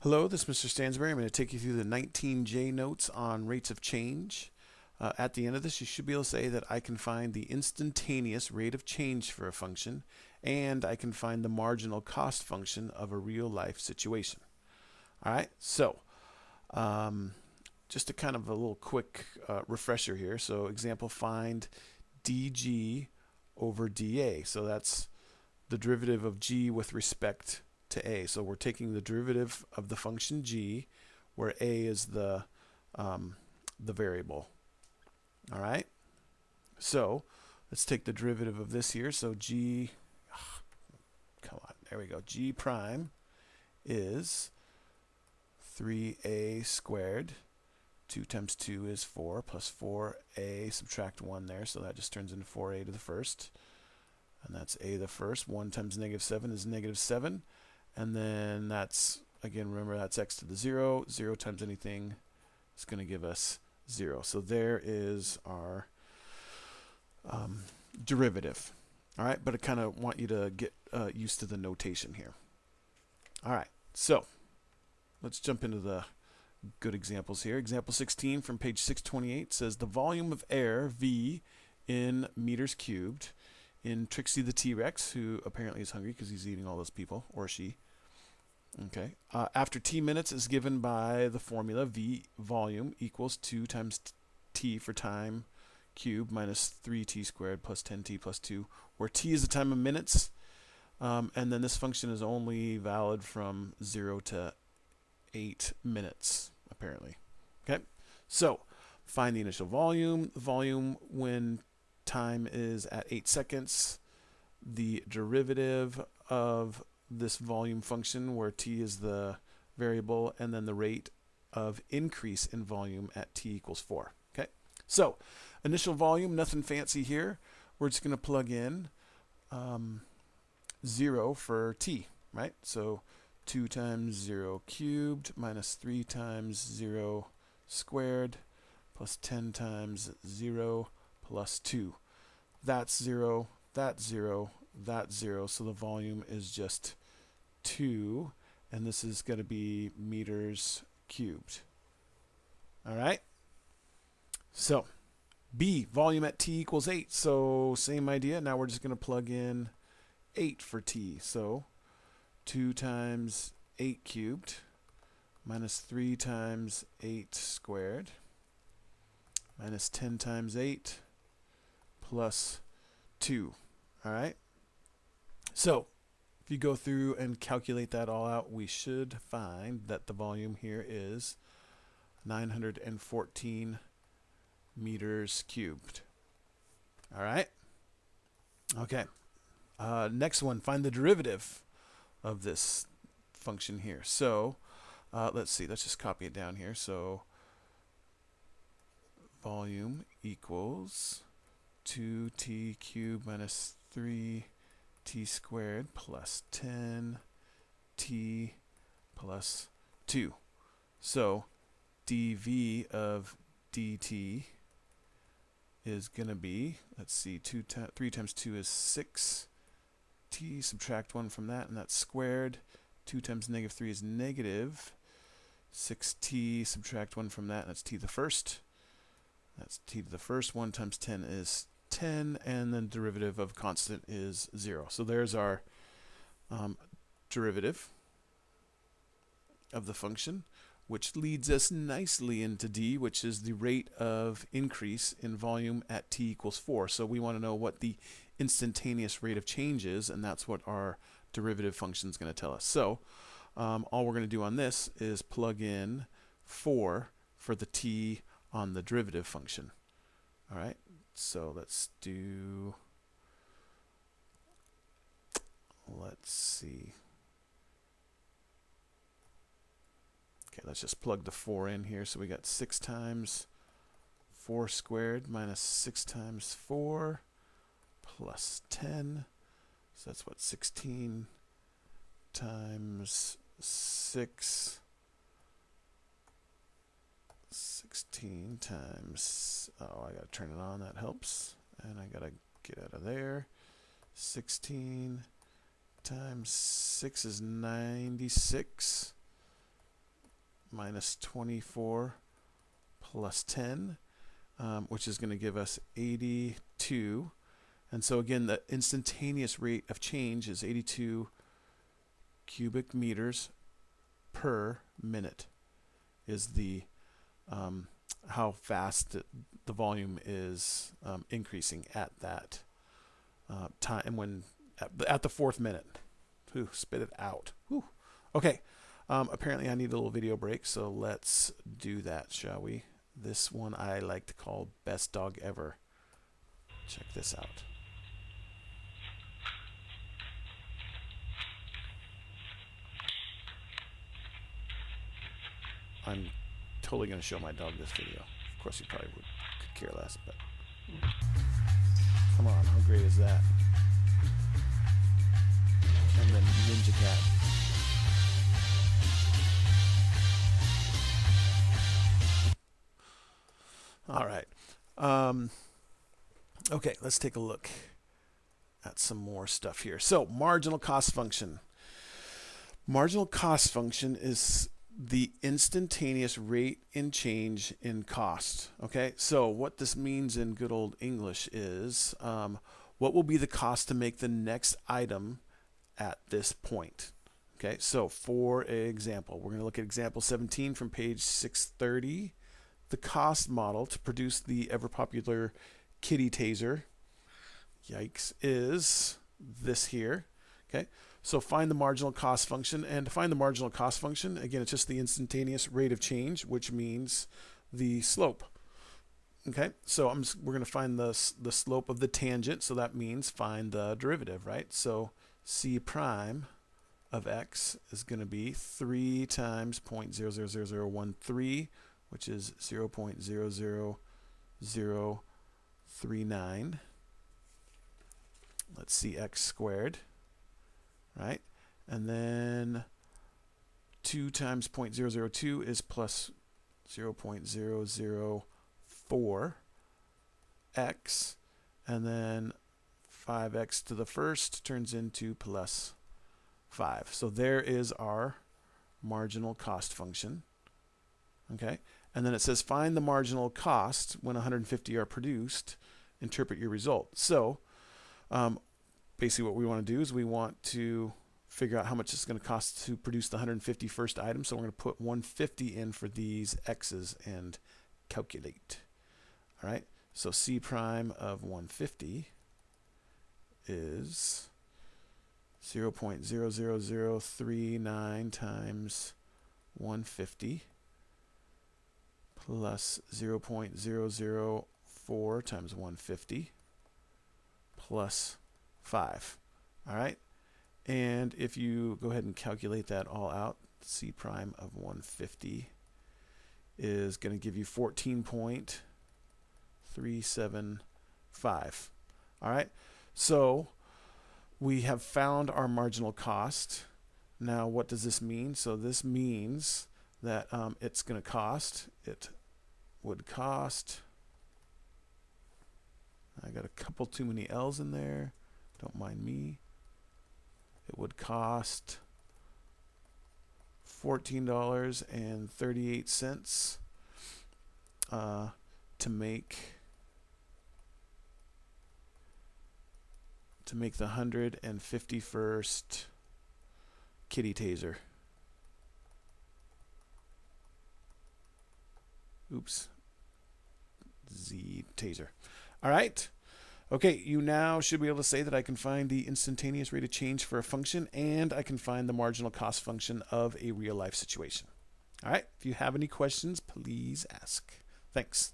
Hello, this is Mr. Stansbury. I'm going to take you through the 19J notes on rates of change. At the end of this, you should be able to say that I can find the instantaneous rate of change for a function, and I can find the marginal cost function of a real-life situation. All right, so just a kind of a little quick refresher here. So example, find dg over dA. So that's the derivative of g with respect to a. So we're taking the derivative of the function g, where a is the variable. All right. So let's take the derivative of this here. So g, come on, there we go. G prime is 3a squared. 2 times 2 is 4, plus 4a, subtract 1 there, so that just turns into 4a to the first. And that's a to the first. 1 times negative 7 is negative 7. And then that's, again, remember that's x to the 0. 0 times anything is going to give us 0. So there is our derivative. All right, but I kind of want you to get used to the notation here. All right, so let's jump into the good examples here. Example 16 from page 628 says the volume of air, V, in meters cubed, in Trixie the T-Rex, who apparently is hungry because he's eating all those people, or she. Okay. After t minutes is given by the formula V volume equals 2 times t for time cubed minus 3t squared plus 10t plus 2, where t is the time of minutes, and then this function is only valid from 0 to 8 minutes, apparently. Okay, so find the initial volume. The volume when time is at 8 seconds. The derivative of this volume function, where t is the variable, and then the rate of increase in volume at t equals 4. Okay, so initial volume, nothing fancy here. We're just going to plug in 0 for t, right? So 2 times 0 cubed minus 3 times 0 squared plus 10 times 0 plus 2. That's 0, that's 0, that's 0. So the volume is just 2, and this is going to be meters cubed. All right? So B, volume at t equals 8. So same idea. Now we're just going to plug in 8 for t. So 2 times 8 cubed minus 3 times 8 squared minus 10 times 8 plus 2. All right? So if you go through and calculate that all out, we should find that the volume here is 914 meters cubed. All right? Okay. Next one, find the derivative of this function here. So let's see, let's just copy it down here. So volume equals 2t cubed minus 3t squared plus 10t plus 2. So dv of dt is going to be, let's see, 3 times 2 is 6. T, subtract 1 from that, and that's squared. 2 times negative 3 is negative 6t, subtract 1 from that, and that's t to the first. That's t to the first. 1 times 10 is 10, and then derivative of constant is 0. So there's our derivative of the function, which leads us nicely into D, which is the rate of increase in volume at t equals 4. So we want to know what the instantaneous rate of change is, and that's what our derivative function is going to tell us. So all we're going to do on this is plug in 4 for the t on the derivative function. All right, so let's see. Okay, let's just plug the 4 in here. So we got 6 times 4 squared minus 6 times 4 plus 10. So that's what, 16 times 6. 16 times, oh, I got to turn it on, that helps. And I got to get out of there. 16 times 6 is 96. minus 24 plus 10, which is going to give us 82. And so again, the instantaneous rate of change is 82 cubic meters per minute is the how fast the volume is increasing at that time when at the 4th minute. Ooh, spit it out. Ooh. Okay. Apparently I need a little video break, so let's do that, shall we? This one I like to call Best Dog Ever. Check this out. I'm totally going to show my dog this video. Of course, he probably could care less, but come on, how great is that? And then Ninja Cat. All right. Okay, let's take a look at some more stuff here. So, marginal cost function. Marginal cost function is the instantaneous rate in change in cost. Okay, so what this means in good old English is what will be the cost to make the next item at this point. Okay, so for example, we're going to look at example 17 from page 630. The cost model to produce the ever popular kitty taser, yikes, is this here. Okay, so find the marginal cost function, and to find the marginal cost function, again, it's just the instantaneous rate of change, which means the slope. Okay, so we're going to find the slope of the tangent, so that means find the derivative, right? So c prime of x is going to be 3 times 0.000013, which is 0.00039. Let's see, x squared, right? And then 2 times 0.002 is plus 0.004x, and then 5x to the first turns into plus 5. So there is our marginal cost function. Okay, and then it says find the marginal cost when 150 are produced. Interpret your result. So basically what we want to do is we want to figure out how much it's going to cost to produce the 150 first item. So we're going to put 150 in for these x's and calculate. All right, so c prime of 150 is 0.00039 times 150 plus 0.004 times 150 plus 5. All right, and if you go ahead and calculate that all out, c prime of 150 is going to give you 14.375. All right, so we have found our marginal cost. Now what does this mean? So this means that it's going to cost, it would cost, I got a couple too many L's in there, don't mind me, it would cost $14.38 to make the 151st kitty taser. Oops. Z taser. All right. Okay, you now should be able to say that I can find the instantaneous rate of change for a function, and I can find the marginal cost function of a real life situation. All right. If you have any questions, please ask. Thanks.